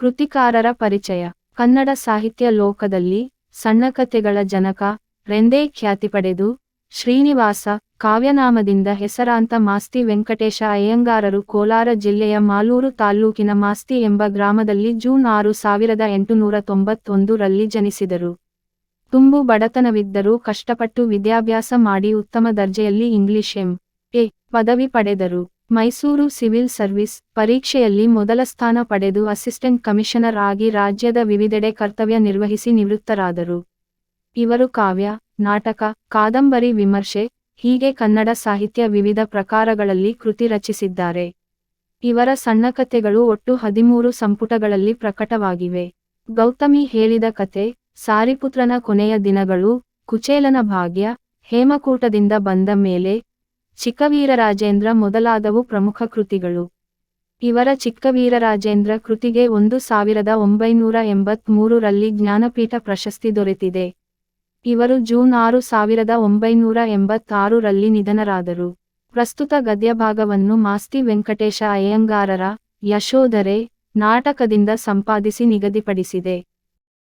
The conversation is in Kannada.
ಕೃತಿಕಾರರ ಪರಿಚಯ. ಕನ್ನಡ ಸಾಹಿತ್ಯ ಲೋಕದಲ್ಲಿ ಸಣ್ಣಕಥೆಗಳ ಜನಕ ರೆಂದೇ ಖ್ಯಾತಿ ಪಡೆದು ಶ್ರೀನಿವಾಸ ಕಾವ್ಯನಾಮದಿಂದ ಹೆಸರಾಂತ ಮಾಸ್ತಿ ವೆಂಕಟೇಶ ಅಯ್ಯಂಗಾರರು ಕೋಲಾರ ಜಿಲ್ಲೆಯ ಮಾಲೂರು ತಾಲ್ಲೂಕಿನ ಮಾಸ್ತಿ ಎಂಬ ಗ್ರಾಮದಲ್ಲಿ ಜೂನ್ 6, 1891 ರಲ್ಲಿ ಜನಿಸಿದರು. ತುಂಬು ಬಡತನವಿದ್ದರೂ ಕಷ್ಟಪಟ್ಟು ವಿದ್ಯಾಭ್ಯಾಸ ಮಾಡಿ ಉತ್ತಮ ದರ್ಜೆಯಲ್ಲಿ ಇಂಗ್ಲಿಷ್ ಎಂ.ಎ. ಪದವಿ ಪಡೆದರು. ಮೈಸೂರು ಸಿವಿಲ್ ಸರ್ವಿಸ್ ಪರೀಕ್ಷೆಯಲ್ಲಿ ಮೊದಲ ಸ್ಥಾನ ಪಡೆದು ಅಸಿಸ್ಟೆಂಟ್ ಕಮಿಷನರ್ ಆಗಿ ರಾಜ್ಯದ ವಿವಿಧೆಡೆ ಕರ್ತವ್ಯ ನಿರ್ವಹಿಸಿ ನಿವೃತ್ತರಾದರು. ಇವರು ಕಾವ್ಯ, ನಾಟಕ, ಕಾದಂಬರಿ ವಿಮರ್ಶೆ ಹೀಗೆ ಕನ್ನಡ ಸಾಹಿತ್ಯ ವಿವಿಧ ಪ್ರಕಾರಗಳಲ್ಲಿ ಕೃತಿ ರಚಿಸಿದ್ದಾರೆ. ಇವರ ಸಣ್ಣಕಥೆಗಳು ಒಟ್ಟು 13 ಸಂಪುಟಗಳಲ್ಲಿ ಪ್ರಕಟವಾಗಿವೆ. ಗೌತಮಿ ಹೇಳಿದ ಕತೆ, ಸಾರಿಪುತ್ರನ ಕೊನೆಯ ದಿನಗಳು, ಕುಚೇಲನ ಭಾಗ್ಯ, ಹೇಮಕೂಟದಿಂದ ಬಂದ ಮೇಲೆ, ಚಿಕ್ಕವೀರರಾಜೇಂದ್ರ ಮೊದಲಾದವು ಪ್ರಮುಖ ಕೃತಿಗಳು. ಇವರ ಚಿಕ್ಕವೀರರಾಜೇಂದ್ರ ಕೃತಿಗೆ 1983 ರಲ್ಲಿ ಜ್ಞಾನಪೀಠ ಪ್ರಶಸ್ತಿ ದೊರೆತಿದೆ. ಇವರು ಜೂನ್ 6, 1986 ರಲ್ಲಿ ನಿಧನರಾದರು. ಪ್ರಸ್ತುತ ಗದ್ಯಭಾಗವನ್ನು ಮಾಸ್ತಿ ವೆಂಕಟೇಶ ಅಯ್ಯಂಗಾರರ ಯಶೋಧರೆ ನಾಟಕದಿಂದ ಸಂಪಾದಿಸಿ ನಿಗದಿಪಡಿಸಿದೆ.